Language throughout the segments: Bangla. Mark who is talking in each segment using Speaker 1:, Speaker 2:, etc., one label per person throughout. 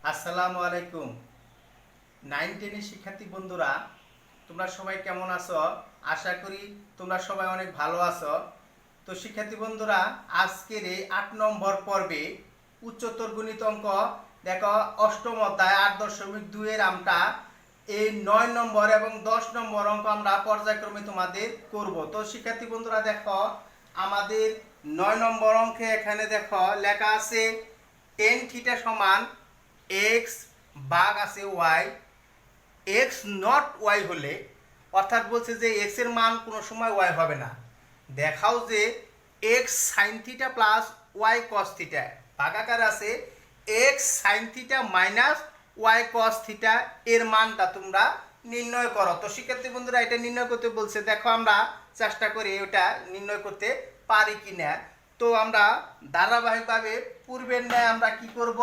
Speaker 1: আসসালামু আলাইকুম। 9-10 শিক্ষার্থী বন্ধুরা, তোমরা সবাই কেমন আছো? আশা করি তোমরা সবাই অনেক ভালো আছো। তো শিক্ষার্থী বন্ধুরা, আজকের এই 8 নম্বর পর্বে উচ্চতর গণিত অঙ্ক দেখো, অষ্টম অধ্যায় 8.2 এর আমরা এই 9 নম্বর এবং 10 নম্বর অঙ্ক আমরা পর্যায়ক্রমে তোমাদের করব। তো শিক্ষার্থী বন্ধুরা দেখো, আমাদের 9 নম্বর অঙ্কে এখানে দেখো লেখা আছে tan থিটা সমান এক্স ভাগ আছে ওয়াই, এক্স নট ওয়াই হলে, অর্থাৎ বলছে যে এক্স এর মান কোনো সময় ওয়াই হবে না। দেখাও যে x sine theta plus Y cos theta ভাগাকার আছে x sine theta minus Y cos theta, এর মানটা তোমরা নির্ণয় করো। তো শিক্ষার্থী বন্ধুরা, এটা নির্ণয় করতে বলছে, দেখো আমরা চেষ্টা করি ওটা নির্ণয় করতে পারি কিনা। তো আমরা ধারাবাহিকভাবে পূর্বের ন্যায় আমরা কি করব,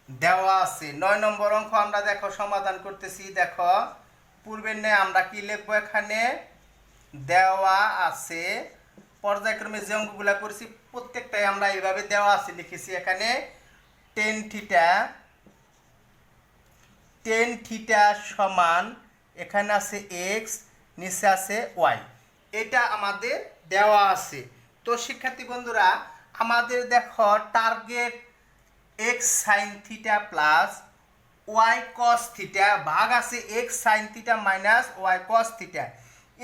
Speaker 1: দেওয়া আছে 9 নম্বর অঙ্ক আমরা দেখো সমাধান করতেছি। দেখো পূর্বের ন্যায় আমরা কি লিখবো, এখানে দেওয়া আছে পর্যায়ক্রমে যে অঙ্কগুলো করেছি প্রত্যেকটাই আমরা এইভাবে দেওয়া আছে লিখেছি। এখানে টেন থিটা সমান এখানে আছে এক্স, নিচে আছে ওয়াই, এটা আমাদের দেওয়া আছে। তো শিক্ষার্থী বন্ধুরা, আমাদের দেখো target x sine theta plus Y cos theta ভাগ আছে x sine theta minus Y cos theta.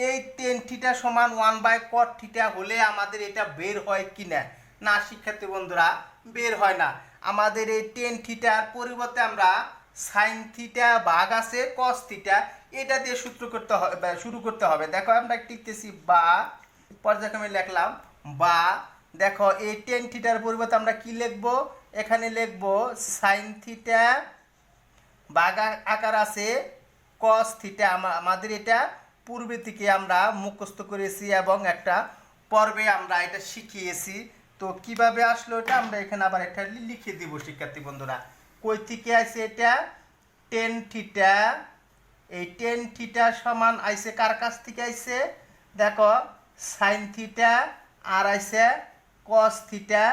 Speaker 1: এই টেন থিটা সমান 1/cot থিটা হলে আমাদের এটা বের হয় কি না? না শিক্ষার্থী বন্ধুরা, বের হয় না। আমাদের এই টেন থিটার পরিবর্তে আমরা সাইন থিটা ভাগ আছে কস থিটা, এটা দিয়ে সূত্র করতে হবে, শুরু করতে হবে। দেখো আমরা লিখতেছি বা, পর্যায়ক্রমে লিখলাম বা। দেখো এই টেন থিটার পরিবর্তে আমরা কি লিখবো, এখানে লিখবো সাইন থিটা ভাগ আকার আছে কস থিটা। আমাদের এটা পূর্বে থেকে আমরা মুখস্থ করেছি এবং একটা পর্বে আমরা এটা শিখিয়েছি। তো কিভাবে আসলো এটা আমরা এখানে আবার একটা লিখে দিব শিক্ষার্থী বন্ধুরা। কই থেকে আছে এটা, টেন থিটা। এই টেন থিটা সমান আইছে কার কাছ থেকে আইছে, দেখো সাইন থিটা আর আইছে কস থিটা।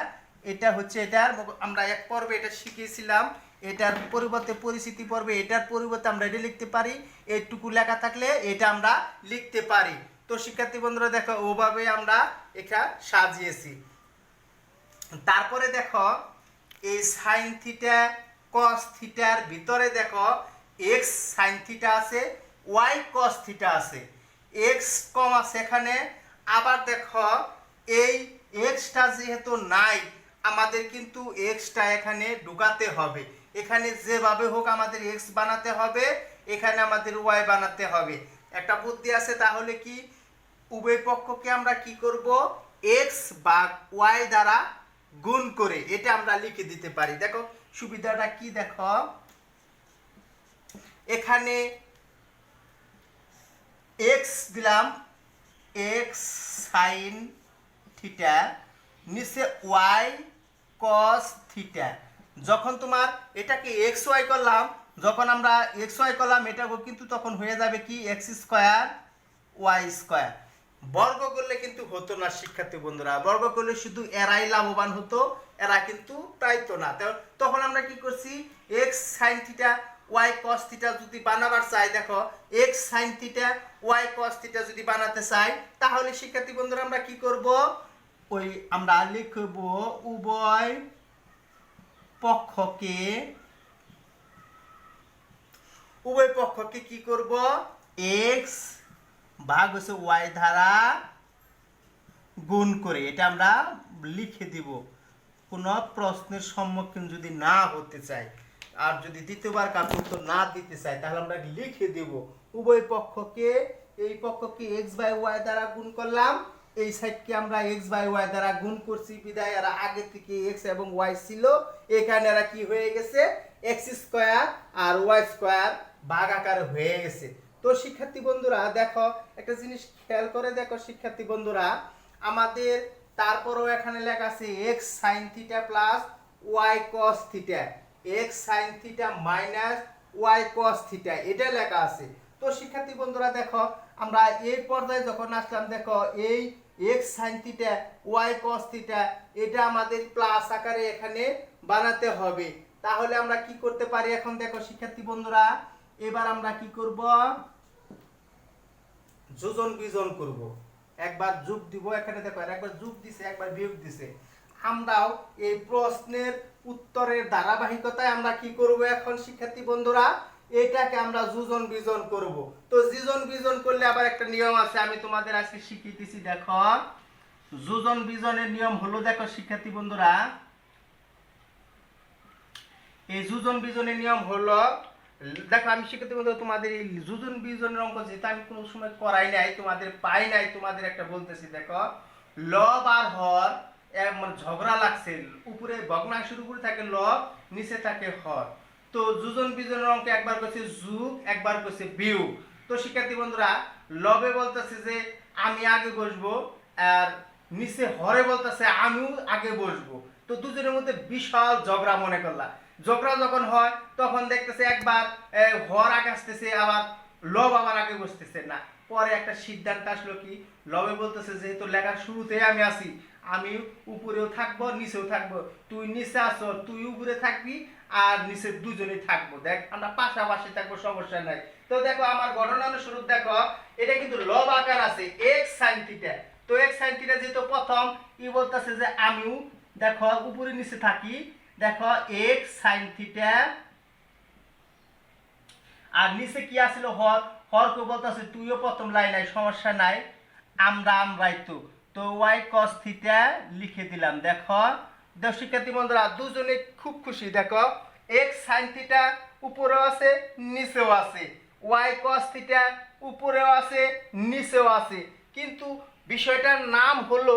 Speaker 1: এটা হচ্ছে এটার আমরা এক পর্বে এটা শিখিয়েছিলাম। এটার পরিবর্তে পরিচিতি পর্বে এটার পরিবর্তে আমরা এটা লিখতে পারি, এইটুকু লেখা থাকলে এটা আমরা লিখতে পারি। তো শিক্ষার্থী বন্ধুরা দেখো ওভাবে আমরা এটা সাজিয়েছি। তারপরে দেখো এই সাইন থিটা কস থিটার ভিতরে দেখো এক্স সাইন থিটা আছে, ওয়াই কস থিটা আছে, এক্স কম আছে এখানে। আবার দেখো এই এক্সটা যেহেতু নাই, আমাদের কিন্তু এক্সটা এখানে ঢুকাতে হবে। এখানে যেভাবে হোক আমাদের এক্স বানাতে হবে, এখানে আমাদের ওয়াই বানাতে হবে। একটা বুদ্ধি আছে, তাহলে কি উভয় পক্ষকে আমরা কি করব, এক্স ভাগ ওয়াই দ্বারা গুণ করে এটা আমরা লিখে দিতে পারি। দেখো সুবিধাটা কি, দেখো এখানে এক্স দিলাম, এক্স সাইন থিটা, নিচে ওয়াই কস থিটা। যখন তোমার এটাকে এক্স ওয়াই করলাম, যখন আমরা এক্স ওয়াই করলাম, এটা কিন্তু তখন হয়ে যাবে কি এক্স স্কোয়ার ওয়াই স্কোয়ার। বর্গ করলে কিন্তু হতো না শিক্ষার্থী বন্ধুরা, বর্গ করলে শুধু এরাই লাভবান হতো, এরা কিন্তু পাইতো না। তখন আমরা কি করছি, x sine theta y cos theta যদি বানাবার চাই, দেখো x sine theta y cos theta যদি বানাতে চাই, তাহলে শিক্ষার্থী বন্ধুরা আমরা কি করব, ওই আমরা লিখব উভয় পক্ষকে কি করব, এক্স ভাগ হচ্ছে ওয়াই দ্বারা গুণ করে এটা আমরা লিখে দিব। কোনো প্রশ্নের সম্মুখীন যদি না হতে চাই, আর যদি দ্বিতীয়বার কারো উত্তর না দিতে চাই, তাহলে আমরা লিখে দেব উভয় পক্ষকে, এই পক্ষকে এক্স বাই ওয়াই দ্বারা গুণ করলাম, এই সাইডকে আমরা এক্স বাই ওয়াই দ্বারা গুণ করছি, বিদায় এরা আগে থেকে এক্স এবং ওয়াই ছিল, এখানে এরা কি হয়ে গেছে, এক্স স্কোয়ার আর ওয়াই স্কোয়ার ভাগ আকারে হয়ে গেছে। তো শিক্ষার্থী বন্ধুরা দেখো একটা জিনিস খেয়াল করে দেখো শিক্ষার্থী বন্ধুরা, আমাদের তারপরেও এখানে লেখা আছে x sine theta plus Y cos theta, x sine theta minus Y cos theta, এটা লেখা আছে। তো শিক্ষার্থী বন্ধুরা দেখো আমরা এই পর্যায়ে যখন আসলাম, দেখো এই x sine theta y cos theta এটা আমাদের প্লাস আকারে এখানে বানাতে হবে। তাহলে আমরা কি করতে পারি এখন দেখো শিক্ষার্থী বন্ধুরা, এবার আমরা কি করব, যোজন বিজন করব। একবার যোগ দিব, এখানে দেখো একবার যোগ দিছে একবার বিয়োগ দিছে। আমরাও এই প্রশ্নের উত্তরের ধারাবাহিকতায় আমরা কি করব এখন শিক্ষার্থী বন্ধুরা, এটাকে আমরা যোজন বিজন করব। তো যোজন বিজন করলে আবার একটা নিয়ম আছে, আমি তোমাদের আজকে শিখিয়ে দিছি। দেখো যোজন বিজনের নিয়ম হলো, দেখো শিক্ষার্থী বন্ধুরা, এই যোজন বিজনের নিয়ম হলো, দেখো আমি শিক্ষার্থী বন্ধু তোমাদের এই যোজন বিজনের অঙ্ক যেটা আমি কোনো সময় করাই নাই, তোমাদের পাই নাই, তোমাদের একটা বলতেছি। দেখো লব আর হর মানে ঝগড়া লাগছে, উপরে ভগ্নাংশের উপরে থাকে লব, নিচে থাকে হর। তো যোজন বিজনের অঙ্কে একবার করছে যোগ, একবার করছে বিয়োগ। তো শিক্ষার্থী বন্ধুরা লবে বলতেছে যে আমি আগে বসবো, আর নিচে হরে বলতেছে আমিও আগে বসবো। তো দুজনের মধ্যে বিশাল ঝগড়া মনে করলাম। ঝগড়া যখন হয় তখন দেখতেছে একবার হর আগে আসতেছে, আবার লব আবার আগে বসতেছে না। পরে একটা সিদ্ধান্ত আসলো কি, লবে বলতেছে যেহেতু লেখার শুরুতে আমি আসি, আমি উপরেও থাকবো নিচেও থাকবো, তুই নিচে আসো তুই উপরে থাকবি, আর নিচে দুজনেই থাকবো, দেখ আমরা পাশাপাশি থাকবো, সমস্যা নাই। তো দেখো আমার গণনানুস্বরূপ দেখো এটা কিন্তু লব আকার আছে এক্স সাইন থিটা। তো এক্স সাইন থিটা যেহেতু প্রথম, ই বলতেছে যে আমিও দেখো উপরে নিচে থাকি, দেখো এক্স সাইন থিটা, আর নিচে কি আছিল হর, হরকে বলতেছে তুইও প্রথম লাইন নাই, সমস্যা নাই, আমরাই তো ওয়াই কস থিটা লিখে দিলাম। দেখো শিক্ষার্থী বন্ধুরা দুজনে খুব খুশি। দেখো এক্স সাইন থিটা উপরেও আছে নিচেও আছে, ওয়াই কস থিটা উপরেও আছে নিচেও আছে, কিন্তু বিষয়টার নাম হলো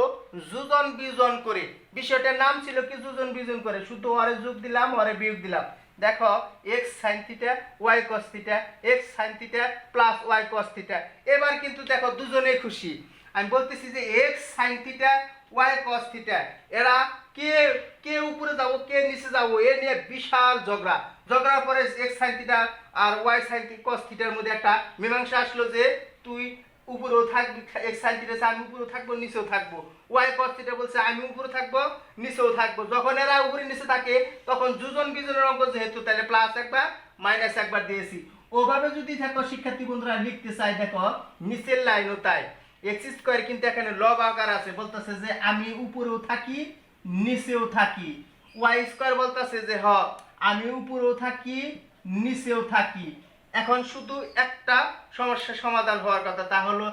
Speaker 1: যোজন বিজন করে। বিষয়টার নাম ছিল কি, যোজন বিজন করে, শুধু ওরে যোগ দিলাম ওরে বিয়োগ দিলাম। দেখো x sine theta y cos theta, x sine theta plus Y cos theta. এবার কিন্তু দেখো দুজনেই খুশি। আমি বলতেছি যে x sine theta y cos theta, এরা কে কে উপরে যাব কে নিচে যাব এ নিয়ে বিশাল ঝগড়া। ঝগড়ার পরে এক্স সাইন থিটা আর ওয়াই সাইন কস থিটার মধ্যে একটা মীমাংসা আসলো যে তুই উপরেও থাকবি, এক্স সাইন থিটা আমি উপরেও থাকবো নিচেও থাকবো, ওয়াই কস থিটা বলছে আমি উপরে থাকবো নিচেও থাকবো। যখন এরা উপরে নিচে থাকে তখন যোজন বিজনের অঙ্ক যেহেতু, তাহলে প্লাস একবার মাইনাস একবার দিয়েছি। ওভাবে যদি দেখো শিক্ষার্থী বন্ধুরা লিখতে চাই, দেখো নিচের লাইনও তাই, এক্স স্কয়ার কিন্তু এখানে লব আকার আছে, বলতেছে যে আমি উপরেও থাকি নিচেও থাকি, ওয়াই স্কয়ার বলতেছে যে হ আমি উপরেও থাকি নিচেও থাকি। এখন শুধু একটা সমস্যার সমাধান হওয়ার কথা, তা হলো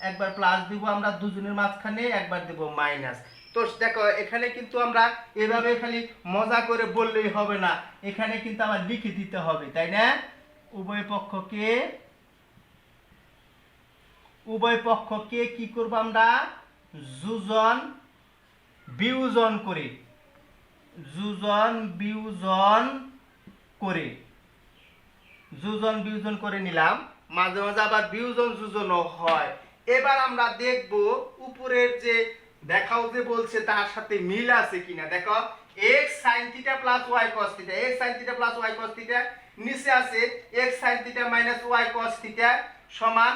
Speaker 1: একবার প্লাস দিব আমরা দুজনের মাঝখানে, একবার দেব মাইনাস। তো দেখো এখানে কিন্তু আমরা এভাবে খালি মজা করে বললেই হবে না, এখানে কিন্তু আবার লিখে দিতে হবে, তাই না? উভয় পক্ষকে কি করব আমরা, যোজন বিয়োজন করে, যোজন বিয়োজন করে নিলাম। মাঝে মাঝে আবার বিয়োজন যোজনও হয়। এবার আমরা দেখব উপরের যে দেখাও যে বলছে তার সাথে মিল আছে কিনা। দেখো x sin θ plus y cos θ, x sin θ plus y cos θ, নিচে আছে x sin θ minus y cos θ সমান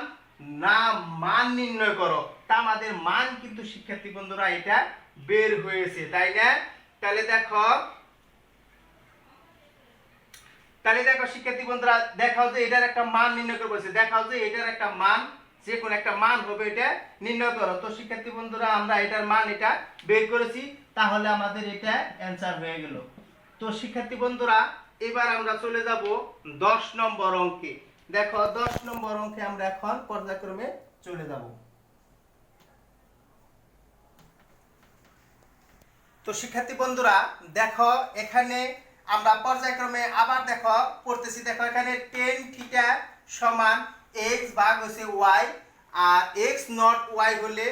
Speaker 1: না মান নির্ণয় করো। তা আমাদের মান কিন্তু শিক্ষার্থী বন্ধুরা এটা বের হয়েছে, তাই না? তাহলে দেখো শিক্ষার্থী বন্ধুরা দেখাও যে এটার একটা মান নির্ণয় করে বলছে, দেখাও যে এটার একটা মান, যে কোন একটা মান হবে এটা নির্ণয় করো। তো শিক্ষার্থী বন্ধুরা আমরা এটার মান এটা বের করেছি, তাহলে আমাদের এটা অ্যানসার হয়ে গেল। তো শিক্ষার্থী বন্ধুরা এবার আমরা চলে যাব 10 নম্বর অঙ্কে। দেখো 10 নম্বর অঙ্কে আমরা এখন পর্যায়ক্রমে চলে যাব। তো শিক্ষার্থী বন্ধুরা দেখো এখানে আমরা পর্যায়ক্রমে আবার দেখো পড়তেছি। দেখো এখানে tan θ সমান x ভাগ হচ্ছে y, আর x নট y হলে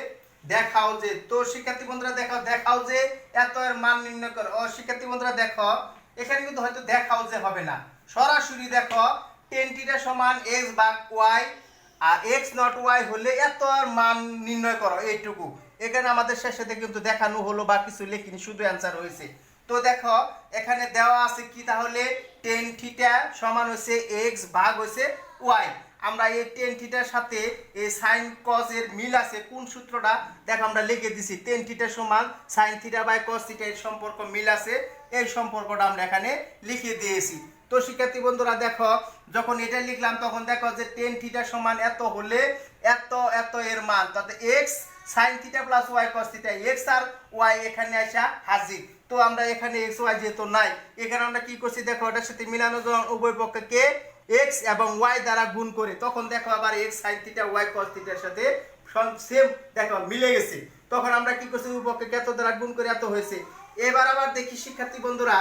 Speaker 1: দেখাও যে। তো শিক্ষার্থী বন্ধুরা দেখাও যে এত এর মান নির্ণয় করো। ও শিক্ষার্থী বন্ধুরা দেখো এখানে কিন্তু হয়তো দেখাও যে হবে না, সরাসরি দেখো tan θ সমান x ভাগ y, আর x নট y হলে এত আর মান নির্ণয় করো, এইটুকু। এখানে আমাদের শেষে কিন্তু দেখানো হলো বা কিছু লেখিনি, শুধু অ্যান্সার হয়েছে। তো দেখো এখানে দেওয়া আছে কি, তাহলে tan θ সমান হচ্ছে x ভাগ হচ্ছে y। আমরা এই tan θ এর সাথে এই sin cos এর মিল আছে, কোন সূত্রটা দেখো আমরা লিখে দিছি, tan θ সমান sin θ বাই cos θ এর সম্পর্ক মিল আছে, এই সম্পর্কটা আমরা এখানে লিখে দিয়েছি। তো শিক্ষার্থী বন্ধুরা দেখো, যখন এটা লিখলাম তখন দেখো যে টেন থিটা সমান এত হলে এত এত এর মান, তাতে X sine theta plus Y cos theta, X আর ওয়াই এখানে আসা হাজির। তো আমরা এখানে এক্স ওয়াই যেহেতু নাই, এখানে আমরা কি করছি দেখো, এটার সাথে মিলানো যখন উভয় পক্ষকে এক্স এবং ওয়াই দ্বারা গুণ করে, তখন দেখো আবার এক্স সাইন থিটা ওয়াই কস থিটার সাথে সেম দেখো মিলে গেছে। তখন আমরা কি করছি, উভয় পক্ষকে এত দ্বারা গুণ করে এত হয়েছে। এবার আবার দেখি শিক্ষার্থী বন্ধুরা,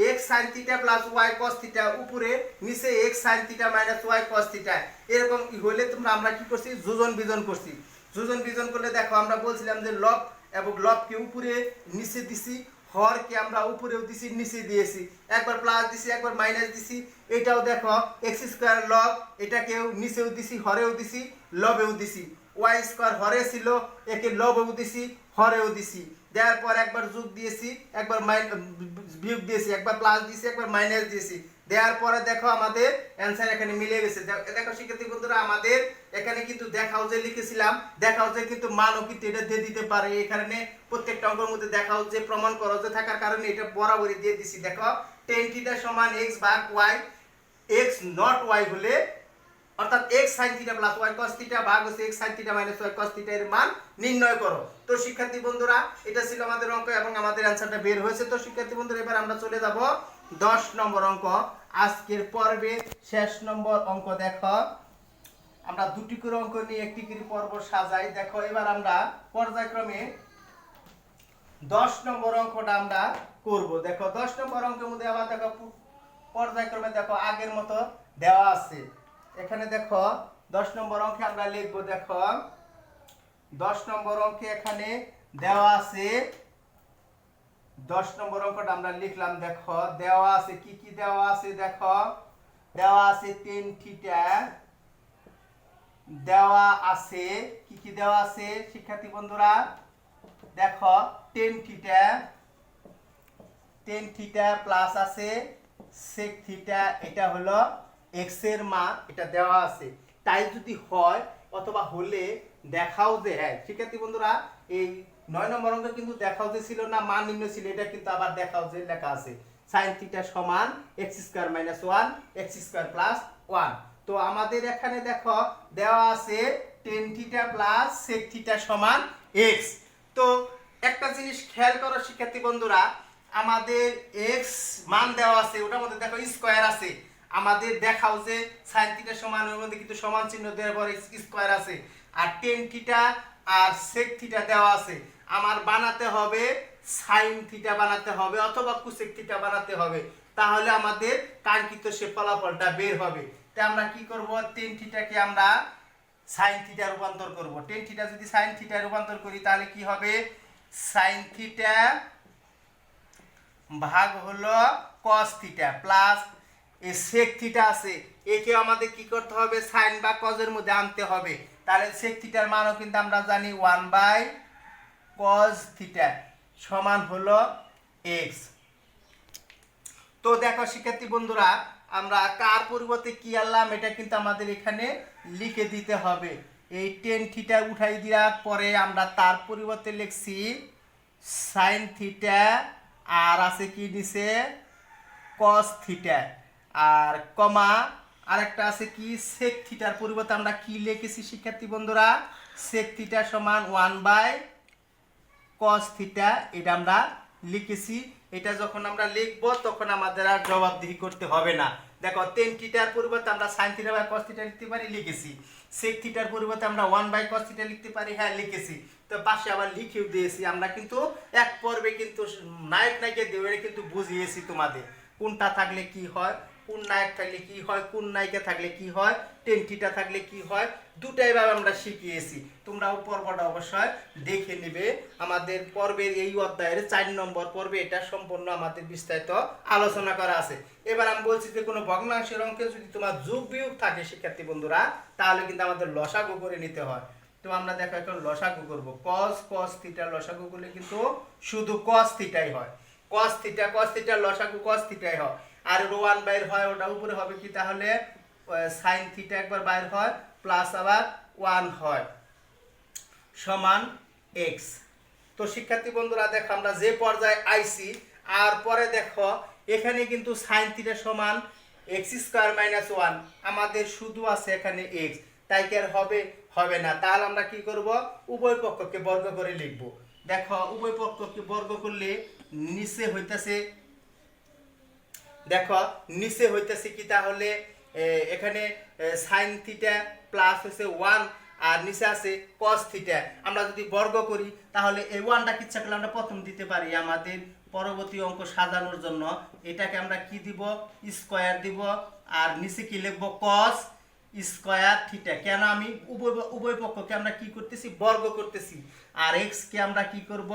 Speaker 1: x sine theta plus Y cos theta উপরে নিচে x sine theta minus Y cos theta, এরকম হলে তোমরা আমরা কি করছি, যোজন বিজন করছি। যোজন বিজন করলে দেখো আমরা বলছিলাম যে লব এবং লবকে উপরে নিচে দিছি, হরকে আমরা উপরেও দিছি নিচে দিয়েছি, একবার প্লাস দিছি একবার মাইনাস দিছি। এটাও দেখো এক্স স্কোয়ার লব, এটাকেও নিচেও দিছি হরেও দিছি লবেও দিছি। ওয়াই স্কোয়ার হরে ছিল, একে লবেও দিছি হরেও দিছি, দেওয়ার পর একবার যোগ দিয়েছি একবার বিয়োগ দিয়েছি, একবার প্লাস দিয়েছি একবার মাইনাস দিয়েছি, দেওয়ার পরে দেখো আমাদের অ্যান্সার এখানে মিলে গেছে। দেখো শিক্ষার্থী বন্ধুরা, আমাদের এখানে কিন্তু দেখাও যে লিখেছিলাম, দেখাও যে কিন্তু মানও কিন্তু এটা দিয়ে দিতে পারে। এখানে প্রত্যেকটা অঙ্কের মধ্যে দেখাও যে প্রমাণ করো যে থাকার কারণে এটা বরাবরই দিয়ে দিছি। দেখো টেন থিটা সমান এক্স ভাগ ওয়াই, এক্স নট ওয়াই হলে অর্থাৎ x sine theta plus Y cos theta ভাগ হচ্ছে x sine theta minus Y cos theta এর মান নির্ণয় করো। তো শিক্ষার্থী বন্ধুরা, এটা ছিল আমাদের অঙ্ক এবং আমাদের অ্যানসারটা বের হয়েছে। তো শিক্ষার্থী বন্ধুরা, এবার আমরা চলে যাব 10 নম্বর অঙ্ক, আজকের পর্বে শেষ নম্বর অঙ্ক। দেখো আমরা দুটি করে অঙ্ক নিয়ে একটি করে পর্ব সাজাই। দেখো এবার আমরা পর্যায়ক্রমে 10 নম্বর অঙ্কটা আমরা করব। দেখো 10 নম্বর অঙ্কের মধ্যে আবার দেখো পর্যায়ক্রমে দেখো আগের মতো দেওয়া আছে। এখানে দেখো 10 নম্বর অঙ্কে আমরা লিখব। দেখো 10 নম্বর অঙ্কে এখানে দেওয়া আছে, 10 নম্বর অঙ্কটা আমরা লিখলাম। দেখো দেওয়া আছে কি কি দেওয়া আছে, দেখো দেওয়া আছে টেন থিটা, দেওয়া আছে কি কি দেওয়া আছে শিক্ষার্থী বন্ধুরা, দেখো টেন থিটা প্লাস আছে সেক থিটা, এটা হলো এক্স এর মান, এটা দেওয়া আছে। তাই যদি হয় অথবা হলে দেখাও যে, হ্যাঁ শিক্ষার্থী বন্ধুরা, এই 9 নম্বর অঙ্কে কিন্তু দেখাও যে ছিল না, মান নির্ণয় ছিল, এটা কিন্তু আবার দেখাও যে লেখা আছে sin থিটা সমান x square minus 1 x square plus 1। তো আমাদের এখানে দেখো দেওয়া আছে tan theta plus sec theta সমান x। তো একটা জিনিস খেয়াল করো শিক্ষার্থী বন্ধুরা, আমাদের x মান দেওয়া আছে, ওটার মধ্যে দেখো স্কয়ার আছে, আমাদের দেখাও যে sin থিটা সমান, এর মধ্যে কিন্তু সমান চিহ্ন দেওয়ার পর স্কয়ার আছে, আর tan থিটা আর sec থিটা দেওয়া আছে। আমার বানাতে হবে sin থিটা বানাতে হবে অথবা cosec থিটা বানাতে হবে, তাহলে আমাদের কাঙ্ক্ষিত সে ফলাফলটা বের হবে। তাই আমরা কি করব, tan থিটাকে আমরা sin থিটা রূপান্তর করব। tan থিটা যদি sin থিটা রূপান্তর করি তাহলে কি হবে, sin থিটা ভাগ হলো cos থিটা প্লাস এই sec থিটা আছে, একে আমাদের কি করতে হবে, sin বা cos এর মধ্যে আনতে হবে। তাহলে sec থিটার মানও কিন্তু আমরা জানি 1/cos থিটা সমান হলো x। তো দেখো শিক্ষার্থী বন্ধুরা, আমরা কার পরিবর্তে কি আনলাম এটা কিন্তু আমাদের এখানে লিখে দিতে হবে। এই tan থিটা উঠাই দেওয়ার পরে আমরা তার পরিবর্তে লিখছি sin থিটা, আর আছে কি নিচে cos থিটা, আর কমা আরেকটা আছে কি sec থিটার পরিবর্তে আমরা কি লিখেছি শিক্ষার্থী বন্ধুরা, sec থিটা সমান 1/cos থিটা, এটা আমরা লিখেছি। এটা যখন আমরা লিখব তখন আমাদের আর জবাবদিহি করতে হবে না। দেখো tan থিটার পরিবর্তে আমরা sin theta by cos theta লিখতে পারি, লিখেছি। sec থিটার পরিবর্তে আমরা 1/cos থিটা লিখতে পারি, হ্যাঁ লিখেছি। তো পাশে আবার লিখেও দিয়েছি। আমরা কিন্তু এক পর্বে কিন্তু নায়ক নায়িকা দিয়ে কিন্তু বুঝিয়েছি তোমাদের কোনটা থাকলে কি হয়, কোন নায়ক থাকলে কি হয়, কোন নায়িকা থাকলে কি হয়, tan থিটা থাকলে কি হয়, দুটাই ভাবে আমরা শিখিয়েছি। তোমরাও পর্বটা অবশ্যই দেখে নেবে। আমাদের পর্বের এই অধ্যায়ের 4 নম্বর পর্বে এটা সম্পূর্ণ আমাদের বিস্তারিত আলোচনা করা আছে। এবার আমি বলছি যে কোনো ভগ্নাংশের অঙ্কে যদি তোমার যোগ বিয়োগ থাকে শিক্ষার্থী বন্ধুরা, তাহলে কিন্তু আমাদের লসাগু করে নিতে হয়। তো আমরা দেখো এখন লসাগু করব। cos থিটা লসাগু করলে কিন্তু শুধু cos থিটাই হয়, cos থিটা লসাগু cos থিটাই হয়। আর 1 বাইর হয়, ওটা উপরে হবে কি, তাহলে sin থিটা একবার বাইর হয় প্লাস আবার 1 হয় সমান x। তো শিক্ষার্থী বন্ধুরা দেখো আমরা যে পর্যায়ে আইছি, আর পরে দেখো এখানে কিন্তু সাইন থিটা সমান এক্স স্কোয়ার মাইনাস ওয়ান, আমাদের শুধু আছে এখানে এক্স, তাই কি আর হবে? হবে না। তাহলে আমরা কি করব? উভয় পক্ষকে বর্গ করে লিখব। দেখো উভয় পক্ষকে বর্গ করলে নিচে হইতেছে, দেখো নিচে হইতেছে কি, তাহলে এখানে সাইন থিটা প্লাস হচ্ছে ওয়ান আর নিচে আছে কস থিটা। আমরা যদি বর্গ করি তাহলে এই ওয়ানটা ইচ্ছা করলে আমরা প্রথম দিতে পারি, আমাদের পরবর্তী অঙ্ক সাজানোর জন্য এটাকে আমরা কি দিব? স্কোয়ার দিব, আর নিচে কি লিখবো? Cos square theta. কেন? আমি উভয় পক্ষকে আমরা কি করতেছি? বর্গ করতেছি, আর এক্স কে আমরা কি করব?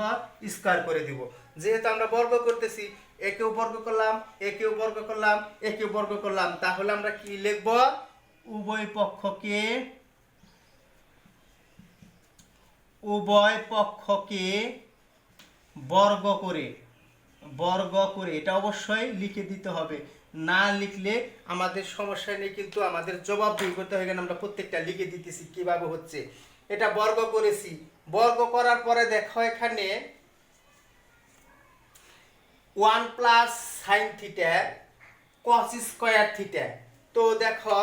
Speaker 1: স্কোয়ার করে দিব। যেহেতু আমরা বর্গ করতেছি, একেও বর্গ করলাম, একেও বর্গ করলাম, একেও বর্গ করলাম, তাহলে আমরা কি লিখব? উভয় পক্ষকে বর্গ করে, এটা অবশ্যই লিখে দিতে হবে। না লিখলে আমাদের সমস্যা নেই, কিন্তু আমাদের জবাব বের করতে হয়। কেন? আমরা প্রত্যেকটা লিখে দিতেছি কিভাবে হচ্ছে। এটা বর্গ করেছি, বর্গ করার পরে দেখো এখানে 1 plus sine theta cos square theta. তো দেখো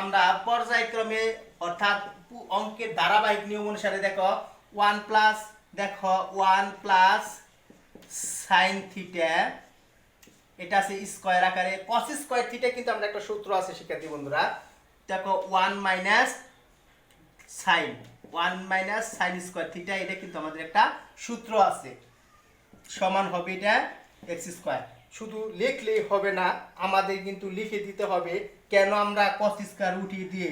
Speaker 1: আমরা পর্যায়ক্রমে অর্থাৎ অঙ্কের ধারাবাহিক নিয়ম অনুসারে দেখো 1 প্লাস, দেখো 1 প্লাস সাইন থিটা, এটা আছে স্কয়ার আকারে। কস স্কয়ার থিটা কিন্তু আমরা একটা সূত্র আছে শিক্ষার্থী বন্ধুরা, দেখো 1 মাইনাস সাইন স্কয়ার থিটা, এটা কিন্তু আমাদের একটা সূত্র আছে, সমান হবে এটা এক্স স্কয়ার। শুধু লিখলেই হবে না, আমাদের কিন্তু লিখে দিতে হবে। কেন? আমরা কস স্কয়ার উঠিয়ে দিয়ে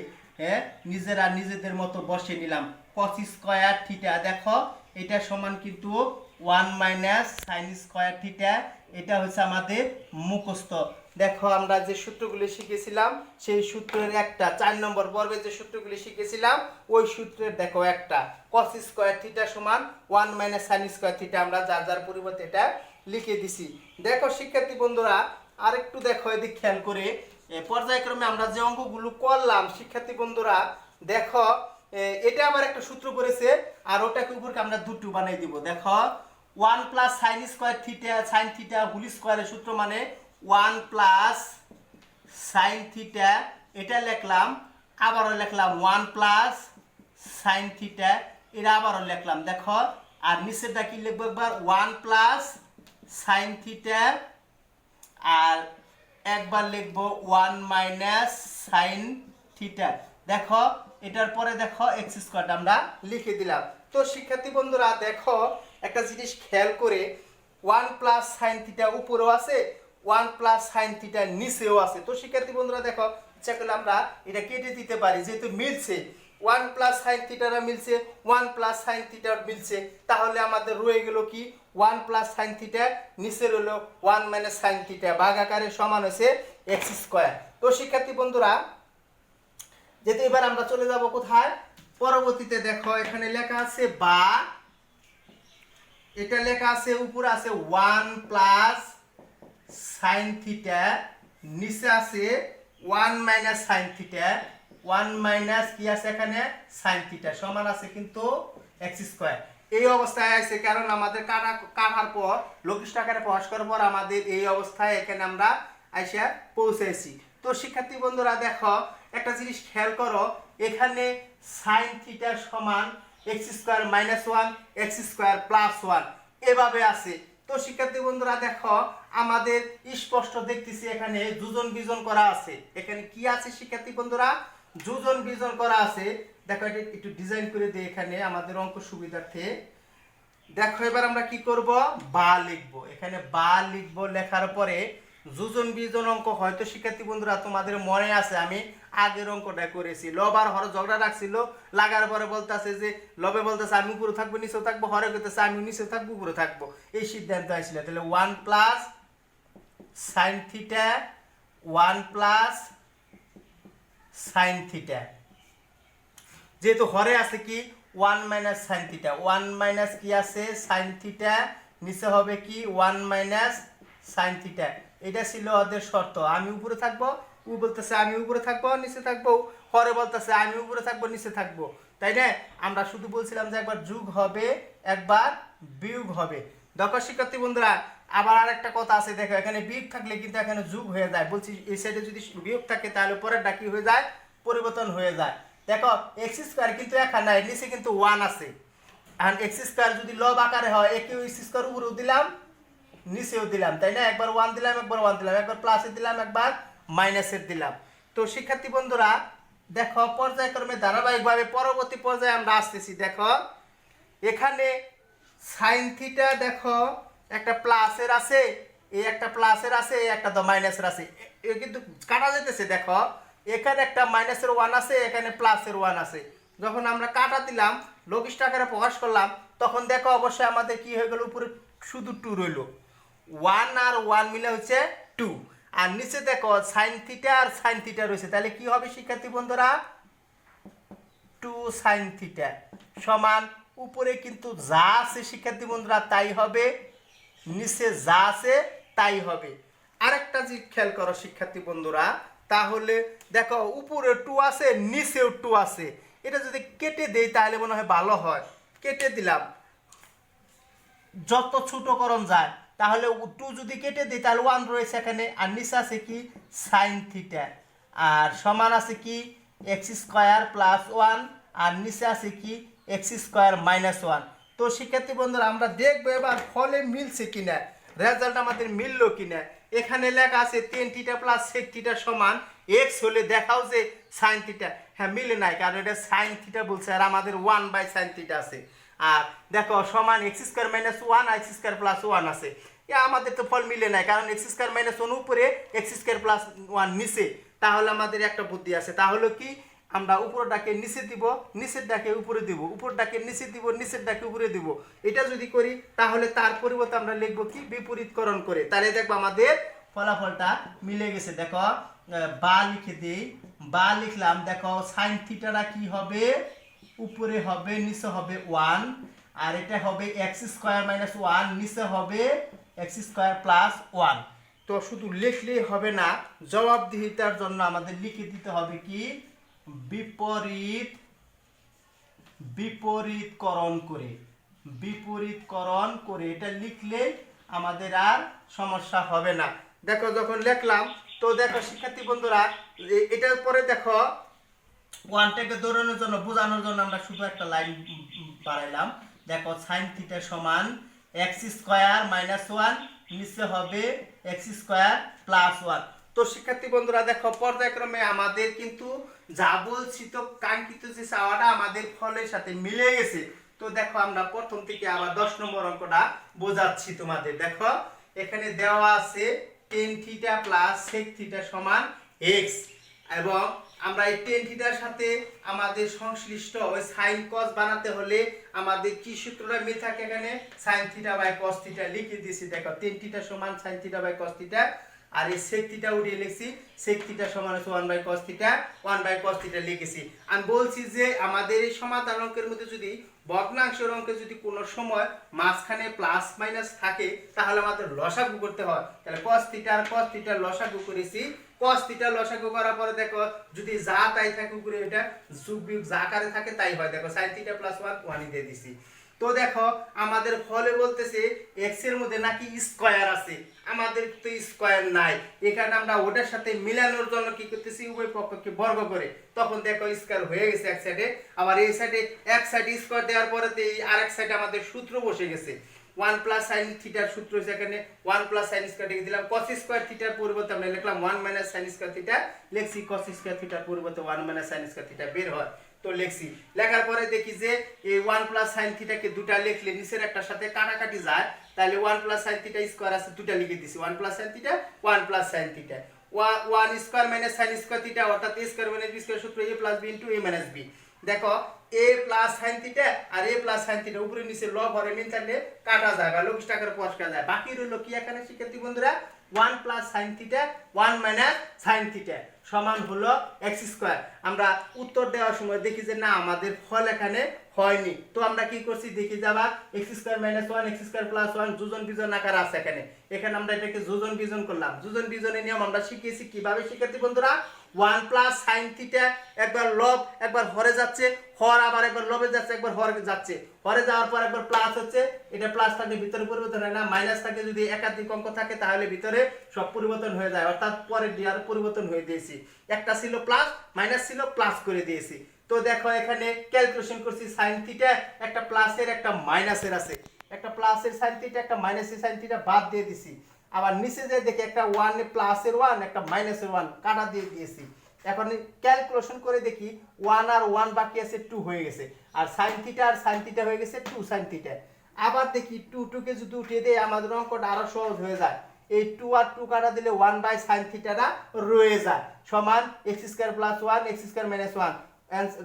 Speaker 1: নিজেরা নিজেদের মতো বসে নিলাম। কস স্কয়ার থিটা দেখো এটা সমান কিন্তু 1 মাইনাস সাইন স্কয়ার থিটা, এটা হচ্ছে আমাদের মুখস্থ। দেখো আমরা যে সূত্রগুলি শিখেছিলাম সেই সূত্রের একটা 4 নম্বর পর্বে যে সূত্রগুলি শিখেছিলাম ওই সূত্রের দেখো একটা cos স্কয়ার থিটা সমান 1 মাইনাস sin স্কয়ার থিটা, আমরা যার যার পরিবর্তে এটা লিখে দিছি। দেখো শিক্ষার্থী বন্ধুরা আরেকটু দেখো এদিক খেয়াল করে, পর্যায়ক্রমে আমরা যে অঙ্কগুলো করলাম শিক্ষার্থী বন্ধুরা দেখো এটা আবার একটা সূত্র করেছে, আর ওটাকে উপরকে আমরা দুটো বানিয়ে দিব। দেখো 1 plus sine square theta, sine theta whole স্কয়ারের সূত্র মানে 1 প্লাস সাইন থিটা, এটা লিখলাম, আবারও লিখলাম 1 প্লাস সাইন থিটা, এটা আবারও লিখলাম। দেখো আর নিচেরটা কি লিখবো একবার? 1 প্লাস সাইন থিটা, আর একবার লিখবো 1 মাইনাস সাইন থিটা। দেখো এটার পরে দেখো এক্স স্কয়ারটা আমরা লিখে দিলাম। তো শিক্ষার্থী বন্ধুরা দেখো একটা জিনিস খেয়াল করে, 1 প্লাস সাইন থিটা উপরেও আছে, 1 প্লাস সাইন থিটা নিচেও আছে। তো শিক্ষার্থী বন্ধুরা দেখো ইচ্ছা করলে আমরা এটা কেটে দিতে পারি, যেহেতু মিলছে 1 প্লাস সাইন থিটারা মিলছে, 1 প্লাস সাইন থিটা মিলছে, তাহলে আমাদের রয়ে গেল কি 1 প্লাস সাইন থিটা, নিচে রইল 1 মাইনাস সাইন থিটা, ভাগ আকারে সমান হয়েছে এক্স স্কয়ার। তো শিক্ষার্থী বন্ধুরা যেহেতু এবার আমরা চলে যাব কোথায়? পরবর্তীতে দেখো এখানে লেখা আছে বা, এটা লেখা আছে উপরে আছে 1 প্লাস সাইন থিটা, নিচে আছে 1 মাইনাস সাইন থিটা, 1 মাইনাস কি আছে এখানে? সাইন থিটা, সমান আছে কিন্তু এক্স স্কয়ার। এই অবস্থায় আছে কারণ আমাদের কাটার পর লঘিষ্ঠ আকারে প্রকাশ করার পর আমাদের এই অবস্থায় এখানে আমরা আইসা পৌঁছেছি। তো শিক্ষার্থী বন্ধুরা দেখো একটা জিনিস খেয়াল করো, এখানে সাইন থিটা সমান x square minus 1 x square plus 1 এভাবে আছে। তো শিক্ষার্থী বন্ধুরা দেখো আমাদের স্পষ্ট দেখতেছি এখানে যোজন বিজন করা আছে। এখানে কি আছে শিক্ষার্থী বন্ধুরা? যোজন বিজন করা আছে। দেখো এটা একটু ডিজাইন করে দিই এখানে আমাদের অঙ্ক সুবিধার্থে। দেখো এবার আমরা কি করব? বা লিখবো, এখানে বা লিখবো, লেখার পরে যোজন বিজন অঙ্ক হয়তো শিক্ষার্থী বন্ধুরা তোমাদের মনে আছে আমি আগের অঙ্কটা করেছি। লব আর হর ঝগড়া রাখছিল, লাগার পরে বলতেছে যে লবে বলতেছে আমি উপরে থাকবো নিচেও থাকবো, হরে কইতেছে আমি নিচেও থাকবো উপরে থাকবো, এই সিদ্ধান্ত আসছিল। তাহলে 1 plus sine theta, 1 plus sine theta, যেহেতু হরে আছে কি 1 মাইনাস সাইন থিটা, 1 মাইনাস কি আছে সাইন থিটা, নিচে হবে কি 1 মাইনাস সাইন থিটা। এটা ছিল ওদের শর্ত, আমি উপরে থাকবো, ও বলতেছে আমি উপরে থাকবো নিচে থাকবো, হরে বলতেছে আমি উপরে থাকবো নিচে থাকবো, তাই না? আমরা শুধু বলছিলাম যে একবার যোগ হবে একবার বিয়োগ হবে। দেখো শিক্ষার্থী বন্ধুরা আবার আরেকটা কথা আছে দেখো, এখানে বিয়োগ থাকলে কিন্তু এখানে যোগ হয়ে যায়। বলছি এই সাইডে যদি বিয়োগ থাকে তাহলে পরেরটা কি হয়ে যায়, পরিবর্তন হয়ে যায়। দেখো এক্স স্কোয়ার কিন্তু এখানে নাই, নিচে কিন্তু 1 আছে। আর এক্স স্কোয়ার যদি লব আকারে হয়, একেও এক্স স্কোয়ার উপরেও দিলাম নিচেও দিলাম, তাই না? একবার 1 দিলাম, একবার 1 দিলাম, একবার প্লাসে দিলাম, একবার মাইনাসে দিলাম। তো শিক্ষার্থী বন্ধুরা দেখো পর্যায়ক্রমে ধারাবাহিকভাবে পরবর্তী পর্যায়ে আমরা আসতেছি। দেখো এখানে সাইন থিটা দেখো একটা প্লাসের আছে, এই একটা প্লাসের আছে, এই একটা মাইনাসের আছে, এ কিন্তু কাটা যেতেছে। দেখো এখানে একটা মাইনাসের 1 আছে, এখানে প্লাসের 1 আছে। যখন আমরা কাটা দিলাম, লঘিষ্ঠ আকারে প্রকাশ করলাম, তখন দেখো অবশ্যই আমাদের কি হয়ে গেল, উপরে শুধু 2 রইল। 1 আর 1 মিলে হচ্ছে 2। আর নিচে দেখো সাইন থিটা আর সাইন থিটা রয়েছে, তাহলে কি হবে শিক্ষার্থী বন্ধুরা, 2 সাইন থিটা সমান উপরে কিন্তু যা আছে শিক্ষার্থী বন্ধুরা তাই হবে, নিচে যা আছে তাই হবে। আরেকটা যে খেয়াল করো শিক্ষার্থী বন্ধুরা, তাহলে দেখো উপরে 2 আছে, নিচেও 2 আছে। এটা যদি কেটে দেই তাহলে মনে হয় ভালো হয়। কেটে দিলাম, যত ছোটকরণ যায়, তাহলে 2 যদি কেটে দিই তাহলে 1 রয়েছে এখানে, আর নিচে আছে কি সাইন থিটা, আর সমান আছে কি এক্স স্কোয়ার প্লাস 1, আর নিচে আছে কি এক্স স্কোয়ার মাইনাস 1। তো শিক্ষার্থী বন্ধুরা আমরা দেখবো এবার ফলে মিলছে কিনা, রেজাল্ট আমাদের মিললো কিনা। এখানে লেখা আছে tan theta plus sec theta সমান এক্স হলে দেখাও যে সাইন থিটা। হ্যাঁ মিলে নাই, কারণ এটা সাইন থিটা বলছে আর আমাদের 1/sin থিটা আছে। আর দেখো সমান এক্স স্কোয়ার মাইনাস 1 আর এক্স স্কোয়ার প্লাস 1 আছে। আমাদের তো ফল মিলে নাই, কারণ এক্স স্কোয়ার মাইনাস 1 উপরে, এক্স স্কোয়ার প্লাস 1 নিচে। তাহলে আমাদের একটা বুদ্ধি আছে, তাহলে কি আমরা উপরটাকে নিচে দিব, নিচেরটাকে উপরে দিব, উপরটাকে নিচে দিব, নিচেরটাকে উপরে দিব। এটা যদি করি তাহলে তার পরিবর্তে আমরা লিখব কি বিপরীতকরণ করে, তাহলে দেখবো আমাদের ফলাফলটা মিলে গেছে। দেখো বা লিখে দিই, বা লিখলাম। দেখো সাইন থিটাটা কি হবে, উপরে হবে, নিচে হবে 1, আর এটা হবে এক্স স্কোয়ার মাইনাস 1, নিচে হবে এক্স স্কোয়ার প্লাস 1। তো শুধু লিখলেই হবে না, জবাবদিহিতার জন্য আমাদের লিখে দিতে হবে কি বিপরীতকরণ করে, বিপরীতকরণ করে। এটা লিখলে আমাদের আর সমস্যা হবে না। দেখো যখন লিখলাম, তো দেখো শিক্ষার্থী বন্ধুরা এটার পরে দেখো 1টাকে দৌড়ানোর জন্য, বোঝানোর জন্য আমরা শুধু একটা লাইন বাড়াইলাম। দেখো সাইন থিটা সমান এক্স স্কোয়ার মাইনাস 1, নিচে হবে এক্স স্কোয়ার প্লাস 1। তো শিক্ষার্থী বন্ধুরা দেখো পর্যায়ক্রমে আমাদের কিন্তু যা বলছি তো কাঙ্ক্ষিত যে চাওয়াটা আমাদের ফলের সাথে মিলে গেছে। তো দেখো আমরা প্রথম থেকে আবার 10 নম্বর অঙ্কটা বোঝাচ্ছি তোমাদের। দেখো এখানে দেওয়া আছে tan theta plus sec theta সমান এক্স, এবং আমরা এই টেন থিটার সাথে আমাদের সংশ্লিষ্ট ওই সাইন কস বানাতে হলে আমাদের কি সূত্রটা মিল থাকে, এখানে sine theta by cos theta লিখে দিয়েছি। দেখো টেন থিটা সমান sine theta by cos theta, আর এই সেক থিটা উঠিয়ে লিখছি, সেক থিটা সমান হচ্ছে 1/cos থিটা, 1/cos থিটা লিখেছি। আমি বলছি যে আমাদের এই সমাধান অঙ্কের মধ্যে যদি ভগ্নাংশের অঙ্কে যদি কোনো সময় মাঝখানে প্লাস মাইনাস থাকে তাহলে আমাদের লসাগু করতে হয়। তাহলে cos থিটা আর cos থিটা লসাগু করেছি। cos থিটা লসাগু করার পরে দেখো যদি যা তাই থাকে উপরে এটা যোগ বিয়োগ যা আকারে থাকে তাই হয়। দেখো sin থিটা প্লাস 1 দিয়ে দিছি। তো দেখো আমাদের ফলে বলতেছে x এর মধ্যে নাকি স্কয়ার আছে, আমাদের তো স্কয়ার নাই। এখানে আমরা ওটার সাথে মিলানোর জন্য কি করতেছি, উভয় পক্ষকে বর্গ করে, তখন দেখো স্কয়ার হয়ে গেছে এক সাইডে। আবার এই সাইডে এক সাইডে স্কয়ার দেওয়ার পরে এই আরেক সাইডে আমাদের সূত্র বসে গেছে। 1 প্লাস সাইন থিটার সূত্র হচ্ছে এখানে 1 প্লাস সাইন স্কয়ার লিখে দিলাম। cos স্কয়ার থিটার পরিবর্তে আমরা লিখলাম 1 মাইনাস সাইন স্কয়ার থিটা, লিখছি cos স্কয়ার থিটার পরিবর্তে 1 মাইনাস সাইন স্কয়ার থিটা বের হয়। তো লিখছি, লেখার পরে দেখি যে এই 1 প্লাস সাইন থিটাকে দুটা লিখলে নিচের একটার সাথে কাটাকাটি যায়, তাহলে 1 প্লাস সাইন থিটা স্কয়ার আছে দুটা লিখে দিছি, 1 plus sine theta 1 plus sine theta. 1 square minus sine square theta অর্থাৎ a square minus b square সূত্র a plus b into a minus b। দেখো a প্লাস সাইন থিটা আর a প্লাস সাইন থিটা উপরে নিচে লব হরে মিল থাকলে কাটা যায় বা লঘিষ্ঠ আকারে প্রকাশ করা যায়। বাকি রইল কি এখানে শিক্ষার্থী বন্ধুরা, 1 plus sine theta 1 minus sine theta সমান হলো x স্কয়ার। আমরা উত্তর দেওয়ার সময় দেখি যে না আমাদের ফল এখানে হয়নি। তো আমরা কি করছি দেখি যাবা, x square minus 1 x square plus 1 যোজন বিজন আকার আছে এখানে। এখানে আমরা এটাকে যোজন বিজন করলাম। যোজন বিজনের নিয়ম আমরা শিখেছি কিভাবে শিক্ষার্থী বন্ধুরা, 1 প্লাস সাইন থিটা একবার লব একবার হরে যাচ্ছে, হর আবার একবার লবে যাচ্ছে, একবার হরে যাচ্ছে। হরে যাওয়ার পর একবার প্লাস হচ্ছে, এটা প্লাস থাকলে ভিতরে পরিবর্তন হয় না, মাইনাস থাকে যদি একাধিক অঙ্ক থাকে তাহলে ভিতরে সব পরিবর্তন হয়ে যায়, অর্থাৎ পরের দিয়ে পরিবর্তন হয়ে দিয়েছি, একটা ছিল প্লাস মাইনাস ছিল প্লাস করে দিয়েছি। তো দেখো এখানে ক্যালকুলেশন করছি সাইন থিটা একটা প্লাসের একটা মাইনাসের আছে, একটা প্লাসের সাইন থিটা একটা মাইনাসের সাইন থিটা বাদ দিয়ে দিছি। আবার নিচে যে দেখি একটা 1 প্লাসের 1 একটা মাইনাসের 1 কাটা দিয়ে দিয়েছি। এখন ক্যালকুলেশন করে দেখি 1 আর 1 বাকি আছে 2 হয়ে গেছে, আর সাইন থিটা আর সাইন থিটা হয়ে গেছে 2 সাইন থিটা। আবার দেখি 2 কে যদি উঠিয়ে দেই আমাদের অঙ্কটা আরো সহজ হয়ে যায়, এই 2 আর 2 কাটা দিলে 1 বাই সাইন থিটাটা রয়ে যায় সমান x square plus 1 x square minus 1।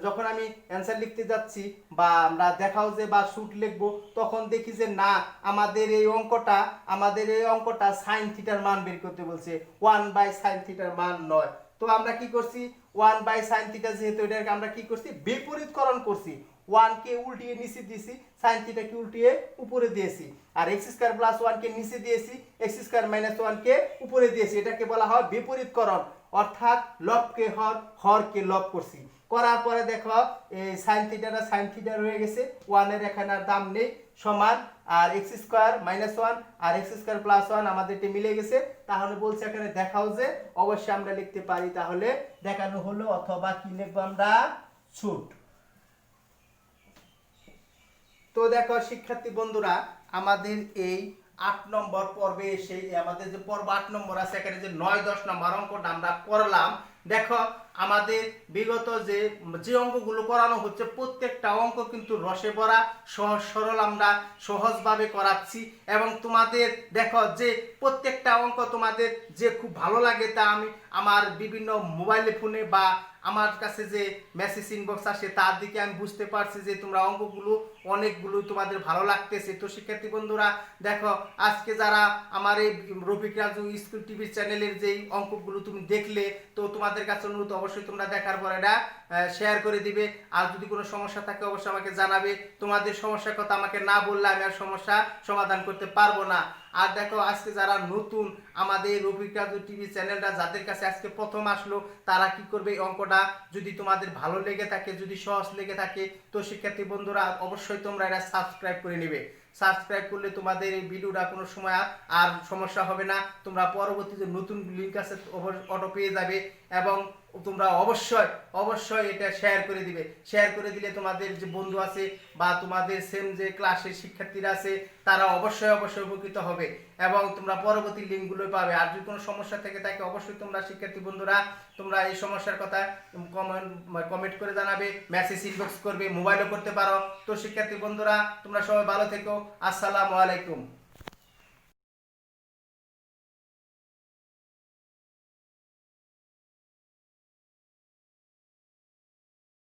Speaker 1: যখন আমি অ্যান্সার লিখতে যাচ্ছি বা আমরা দেখাও যে বা শুট লিখবো তখন দেখি যে না আমাদের এই অঙ্কটা সাইন থিটার মান বের করতে বলছে, 1 বাই সাইন থিটার মান নয়। তো আমরা কি করছি 1 বাই সাইন থিটা যেহেতু এটাকে আমরা কি করছি বিপরীতকরণ করছি, 1 কে উল্টিয়ে নিচে দিয়েছি, সাইন থিটা কে উল্টিয়ে উপরে দিয়েছি, আর x স্কয়ার প্লাস 1 কে নিচে দিয়েছি, x স্কয়ার মাইনাস 1 কে উপরে দিয়েছি, এটাকে বলা হয় বিপরীতকরণ, অর্থাৎ লবকে হরকে লব করছি। করার পরে দেখো এই সাইন থিটাটা সাইন থিটা রয়ে গেছে, 1 এর এখানে আর দাম নেই, সমান আর x স্কয়ার মাইনাস 1 আর x স্কয়ার প্লাস 1 আমাদেরটা মিলে গেছে। তাহলে বলছে এখানে দেখাও যে অবশ্যই আমরা লিখতে পারি, তাহলে দেখানো হলো, অথবা কি লিখবো আমরা শুট। তো দেখো শিক্ষার্থী বন্ধুরা আমাদের এই 8 নম্বর পর্বে এসে আমাদের যে পর্ব 8 নম্বর আছে এখানে যে 9 10 নম্বর অঙ্কটা আমরা করলাম। দেখো আমাদের বিগত যে অঙ্কগুলো করানো হচ্ছে প্রত্যেকটা অঙ্ক কিন্তু রসে ভরা, সহজ সরল, আমরা সহজভাবে করাচ্ছি এবং তোমাদের দেখো যে প্রত্যেকটা অঙ্ক তোমাদের যে খুব ভালো লাগে তা আমি আমার বিভিন্ন মোবাইল ফোনে বা আমার কাছে যে মেসেজ ইনবক্স আসে তার দিকে আমি বুঝতে পারছি যে তোমরা অঙ্কগুলো অনেকগুলো তোমাদের ভালো লাগতেছে। তো শিক্ষার্থী বন্ধুরা দেখো আজকে যারা আমার এই রফিক রাজু স্কুল টিভি চ্যানেলের যেই অঙ্কগুলো তুমি দেখলে, তো তোমাদের কাছে অনুরোধ অবশ্যই তোমরা দেখার পর এটা শেয়ার করে দিবে, আর যদি কোনো সমস্যা থাকে অবশ্যই আমাকে জানাবে, তোমাদের সমস্যার কথা আমাকে না বললে আমি আর সমস্যা সমাধান করতে পারবো না। আর দেখো আজকে যারা নতুন আমাদের রফিক রাজু টিভি চ্যানেলটা যাদের কাছে আজকে প্রথম আসলো তারা কি করবে, এই অঙ্কটা যদি তোমাদের ভালো লেগে থাকে, যদি সহজ লেগে থাকে, তো শিক্ষার্থী বন্ধুরা অবশ্যই তোমরা এটা সাবস্ক্রাইব করে নেবে। সাবস্ক্রাইব করলে তোমাদের এই ভিডিওটা কোনো সময় আর সমস্যা হবে না, তোমরা পরবর্তীতে নতুন লিঙ্ক আছে অটো পেয়ে যাবে এবং তোমরা অবশ্যই এটা শেয়ার করে দিবে। শেয়ার করে দিলে তোমাদের যে বন্ধু আছে বা তোমাদের সেম যে ক্লাসের শিক্ষার্থীরা আছে তারা অবশ্যই উপকৃত হবে এবং তোমরা পরবর্তী লিঙ্কগুলো পাবে। আর যদি কোনো সমস্যা থেকে থাকে অবশ্যই তোমরা শিক্ষার্থী বন্ধুরা তোমরা এই সমস্যার কথা কমেন্ট করে জানাবে, মেসেজ ইনবক্স করবে, মোবাইলও করতে পারো। তো শিক্ষার্থী বন্ধুরা তোমরা সবাই ভালো থেকো, আসসালামু আলাইকুম।